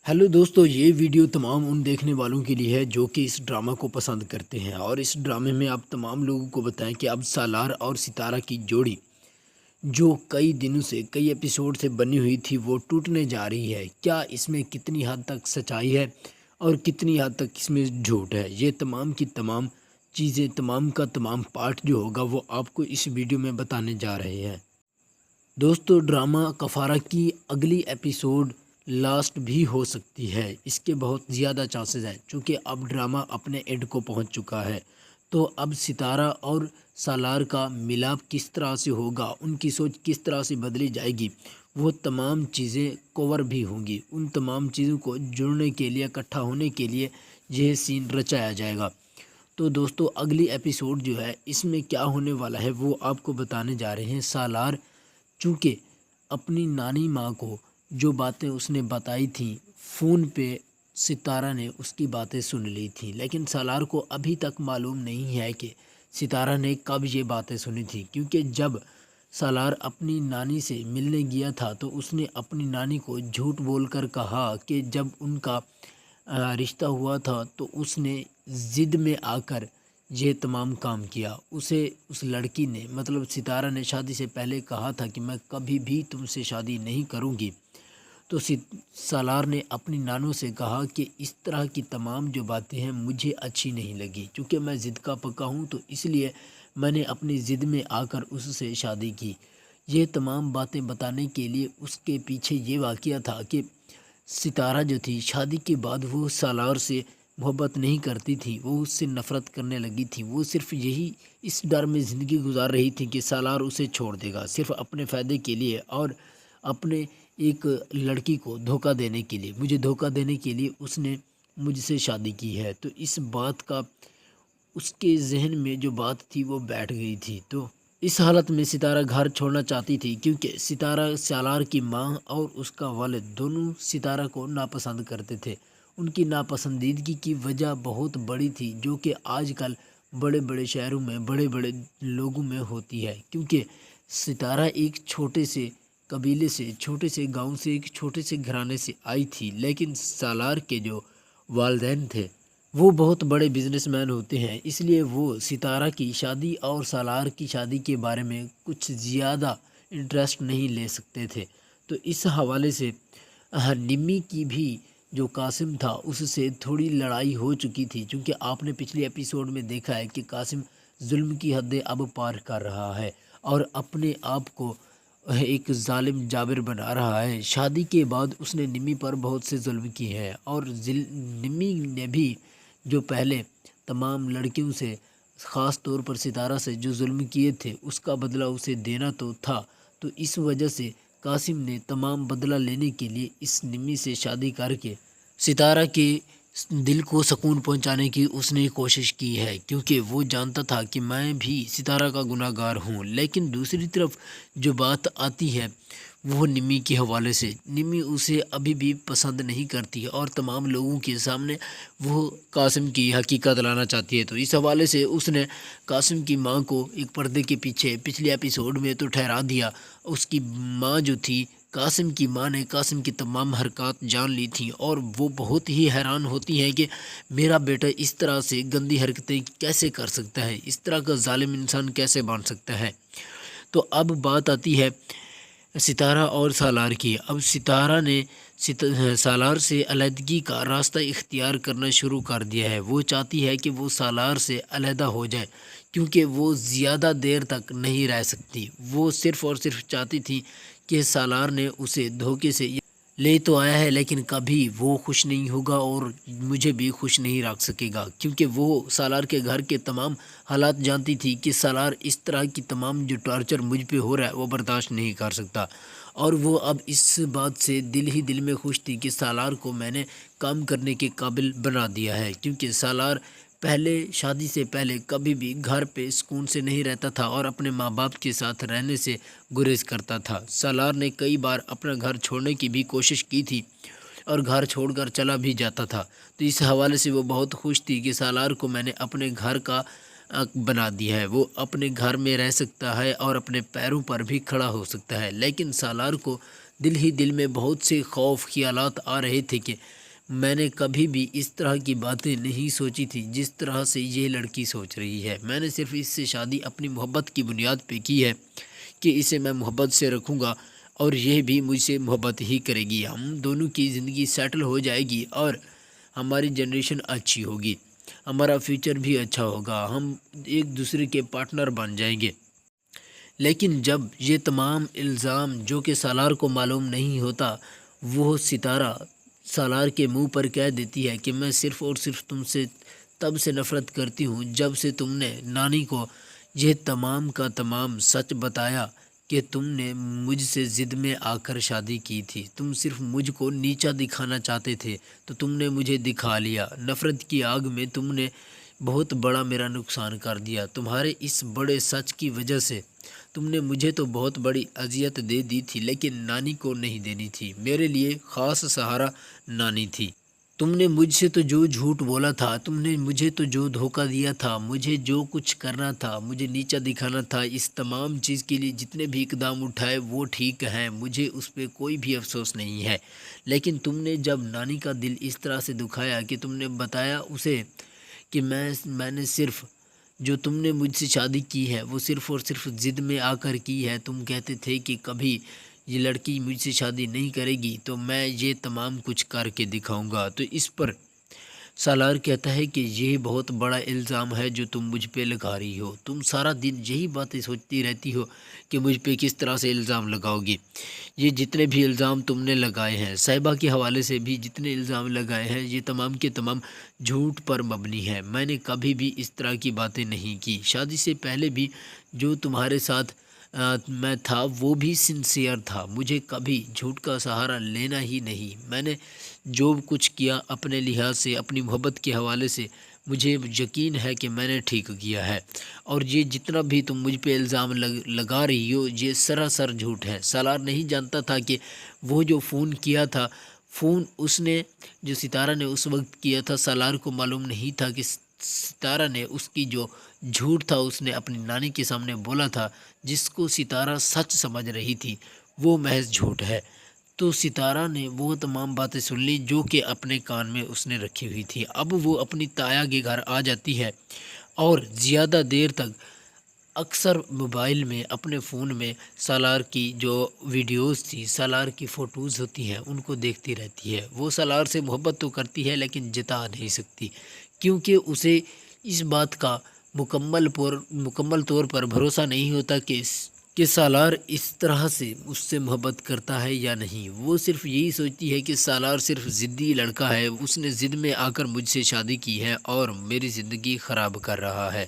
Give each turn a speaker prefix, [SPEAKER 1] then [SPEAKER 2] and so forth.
[SPEAKER 1] Hello दोस्तों, ये video तमाम उन देखने वालों के लिए है जो कि इस ड्रामा को पसंद करते हैं। और इस ड्रामे में आप तमाम लोगों को बताएं कि अब सालार और सितारा की जोड़ी जो कई दिनों से कई एपिसोड से बनी हुई थी वो टूटने जा रही है। क्या इसमें कितनी हद तक सच्चाई है और कितनी हद तक इसमें झूठ है, ये तमाम की तमाम चीज़ें, तमाम का तमाम पार्ट जो होगा वो आपको इस वीडियो में बताने जा रहे हैं। दोस्तों, ड्रामा कफारा की अगली एपिसोड लास्ट भी हो सकती है। इसके बहुत ज़्यादा चांसेस हैं क्योंकि अब ड्रामा अपने एंड को पहुंच चुका है। तो अब सितारा और सालार का मिलाप किस तरह से होगा, उनकी सोच किस तरह से बदली जाएगी, वो तमाम चीज़ें कवर भी होंगी। उन तमाम चीज़ों को जुड़ने के लिए, इकट्ठा होने के लिए यह सीन रचाया जाएगा। तो दोस्तों, अगली एपिसोड जो है इसमें क्या होने वाला है वो आपको बताने जा रहे हैं। सालार चूँकि अपनी नानी माँ को जो बातें उसने बताई थी फ़ोन पे, सितारा ने उसकी बातें सुन ली थी, लेकिन सालार को अभी तक मालूम नहीं है कि सितारा ने कब ये बातें सुनी थी। क्योंकि जब सालार अपनी नानी से मिलने गया था तो उसने अपनी नानी को झूठ बोलकर कहा कि जब उनका रिश्ता हुआ था तो उसने ज़िद में आकर ये तमाम काम किया। उसे उस लड़की ने, मतलब सितारा ने, शादी से पहले कहा था कि मैं कभी भी तुमसे शादी नहीं करूँगी। तो सालार ने अपनी नानों से कहा कि इस तरह की तमाम जो बातें हैं मुझे अच्छी नहीं लगी, क्योंकि मैं ज़िद का पक्का हूँ, तो इसलिए मैंने अपनी ज़िद में आकर उससे शादी की। ये तमाम बातें बताने के लिए उसके पीछे ये वाक़या था कि सितारा जो थी शादी के बाद वो सालार से मोहब्बत नहीं करती थी, वो उससे नफ़रत करने लगी थी। वो सिर्फ़ यही इस डर में ज़िंदगी गुजार रही थी कि सालार उसे छोड़ देगा, सिर्फ़ अपने फ़ायदे के लिए और अपने एक लड़की को धोखा देने के लिए, मुझे धोखा देने के लिए उसने मुझसे शादी की है। तो इस बात का उसके ज़हन में जो बात थी वो बैठ गई थी। तो इस हालत में सितारा घर छोड़ना चाहती थी, क्योंकि सितारा, सालार की माँ और उसका वालिद दोनों सितारा को नापसंद करते थे। उनकी नापसंदीदगी की वजह बहुत बड़ी थी, जो कि आजकल बड़े बड़े शहरों में बड़े बड़े लोगों में होती है। क्योंकि सितारा एक छोटे से कबीले से, छोटे से गांव से, एक छोटे से घराने से आई थी, लेकिन सालार के जो वालिदैन थे वो बहुत बड़े बिजनेसमैन होते हैं, इसलिए वो सितारा की शादी और सालार की शादी के बारे में कुछ ज़्यादा इंटरेस्ट नहीं ले सकते थे। तो इस हवाले से निम्मी की भी जो कासिम था उससे थोड़ी लड़ाई हो चुकी थी, क्योंकि आपने पिछले एपिसोड में देखा है कि कासिम जुल्म की हदें अब पार कर रहा है और अपने आप को एक जालिम जाबिर बना रहा है। शादी के बाद उसने निम्मी पर बहुत से जुल्म किए हैं और निम्मी ने भी जो पहले तमाम लड़कियों से, ख़ास तौर पर सितारा से जो जुल्म किए थे उसका बदला उसे देना तो था। तो इस वजह से कासिम ने तमाम बदला लेने के लिए इस निम्मी से शादी करके सितारा के दिल को सुकून पहुंचाने की उसने कोशिश की है, क्योंकि वो जानता था कि मैं भी सितारा का गुनहगार हूं। लेकिन दूसरी तरफ जो बात आती है वो निम्मी के हवाले से, निम्मी उसे अभी भी पसंद नहीं करती है और तमाम लोगों के सामने वो कासिम की हकीकत लाना चाहती है। तो इस हवाले से उसने कासिम की मां को एक पर्दे के पीछे पिछले एपिसोड में तो ठहरा दिया। उसकी मां जो थी, कासिम की मां ने कासिम की तमाम हरकत जान ली थी और वो बहुत ही हैरान होती हैं कि मेरा बेटा इस तरह से गंदी हरकतें कैसे कर सकता है, इस तरह का जालिम इंसान कैसे बन सकता है। तो अब बात आती है सितारा और सालार की। अब सितारा ने सालार से अलहदगी का रास्ता इख्तियार करना शुरू कर दिया है। वो चाहती है कि वो सालार से अलहदा हो जाए, क्योंकि वो ज़्यादा देर तक नहीं रह सकती। वो सिर्फ़ और सिर्फ चाहती थी कि सालार ने उसे धोखे से ले तो आया है, लेकिन कभी वो खुश नहीं होगा और मुझे भी खुश नहीं रख सकेगा, क्योंकि वो सालार के घर के तमाम हालात जानती थी कि सालार इस तरह की तमाम जो टॉर्चर मुझ पे हो रहा है वो बर्दाश्त नहीं कर सकता। और वो अब इस बात से दिल ही दिल में खुश थी कि सालार को मैंने काम करने के काबिल बना दिया है, क्योंकि सालार पहले, शादी से पहले कभी भी घर पे सुकून से नहीं रहता था और अपने माँ बाप के साथ रहने से गुरेज करता था। सालार ने कई बार अपना घर छोड़ने की भी कोशिश की थी और घर छोड़कर चला भी जाता था। तो इस हवाले से वो बहुत खुश थी कि सालार को मैंने अपने घर का बना दिया है, वो अपने घर में रह सकता है और अपने पैरों पर भी खड़ा हो सकता है। लेकिन सालार को دل ہی دل میں بہت سے خوف خیالات آ رہے تھے کہ میں نے کبھی بھی اس طرح کی باتیں نہیں سوچی تھی جس طرح سے یہ لڑکی سوچ رہی ہے۔ میں نے صرف اس سے شادی اپنی محبت کی بنیاد پہ کی ہے کہ اسے میں محبت سے رکھوں گا اور یہ بھی مجھ سے محبت ہی کرے گی۔ ہم دونوں کی زندگی سیٹل ہو جائے گی اور ہماری جنریشن اچھی ہوگی، ہمارا فیوچر بھی اچھا ہوگا، ہم ایک دوسرے کے پارٹنر بن جائیں گے۔ لیکن جب یہ تمام الزام جو کہ سالار کو معلوم نہیں ہوتا، وہ ستارہ سالار کے منہ پر کہہ دیتی ہے کہ میں صرف اور صرف تم سے تب سے نفرت کرتی ہوں جب سے تم نے نانی کو یہ تمام کا تمام سچ بتایا کہ تم نے مجھ سے ضد میں آ کر شادی کی تھی، تم صرف مجھ کو نیچا دکھانا چاہتے تھے تو تم نے مجھے دکھا لیا، نفرت کی آگ میں تم نے بہت بڑا میرا نقصان کر دیا، تمہارے اس بڑے سچ کی وجہ سے تم نے مجھے تو بہت بڑی اذیت دے دی تھی لیکن نانی کو نہیں دینی تھی، میرے لیے خاص سہارا نانی تھی۔ تم نے مجھ سے تو جو جھوٹ بولا تھا، تم نے مجھے تو جو دھوکہ دیا تھا، مجھے جو کچھ کرنا تھا، مجھے نیچا دکھانا تھا، اس تمام چیز کے لیے جتنے بھی اقدام اٹھائے وہ ٹھیک ہیں، مجھے اس پہ کوئی بھی افسوس نہیں ہے۔ لیکن تم نے جب نانی کا دل اس طرح سے دکھایا کہ تم نے بتایا اسے کہ میں نے صرف جو تم نے مجھ سے شادی کی ہے وہ صرف اور صرف ضد میں آ کر کی ہے، تم کہتے تھے کہ کبھی یہ لڑکی مجھ سے شادی نہیں کرے گی تو میں یہ تمام کچھ کر کے دکھاؤں گا، تو اس پر سالار کہتا ہے کہ یہ بہت بڑا الزام ہے جو تم مجھ پہ لگا رہی ہو، تم سارا دن یہی باتیں سوچتی رہتی ہو کہ مجھ پہ کس طرح سے الزام لگاؤ گی۔ یہ جتنے بھی الزام تم نے لگائے ہیں، صاحبہ کے حوالے سے بھی جتنے الزام لگائے ہیں، یہ تمام کے تمام جھوٹ پر مبنی ہے، میں نے کبھی بھی اس طرح کی باتیں نہیں کی، شادی سے پہلے بھی جو تمہارے ساتھ میں تھا وہ بھی سنسیئر تھا، مجھے کبھی جھوٹ کا سہارا لینا ہی نہیں، میں نے جو کچھ کیا اپنے لحاظ سے اپنی محبت کے حوالے سے مجھے یقین ہے کہ میں نے ٹھیک کیا ہے، اور یہ جتنا بھی تم مجھ پہ الزام لگا رہی ہو یہ سراسر جھوٹ ہے۔ سالار نہیں جانتا تھا کہ وہ جو فون کیا تھا، فون اس نے جو ستارہ نے اس وقت کیا تھا، سالار کو معلوم نہیں تھا کہ ستارہ نے اس کی جو جھوٹ تھا اس نے اپنی نانی کے سامنے بولا تھا، جس کو ستارہ سچ سمجھ رہی تھی وہ محض جھوٹ ہے۔ تو ستارہ نے وہ تمام باتیں سن لی جو کہ اپنے کان میں اس نے رکھی ہوئی تھی۔ اب وہ اپنی تایا کے گھر آ جاتی ہے اور زیادہ دیر تک اکثر موبائل میں اپنے فون میں سالار کی جو ویڈیوز تھی، سالار کی فوٹوز ہوتی ہیں ان کو دیکھتی رہتی ہے۔ وہ سالار سے محبت تو کرتی ہے لیکن جتا نہیں سکتی کیونکہ اسے اس بات کا مکمل طور پر بھروسہ نہیں ہوتا کہ سالار اس طرح سے اس سے محبت کرتا ہے یا نہیں۔ وہ صرف یہی سوچتی ہے کہ سالار صرف ضدی لڑکا ہے، اس نے ضد میں آ کر مجھ سے شادی کی ہے اور میری زندگی خراب کر رہا ہے۔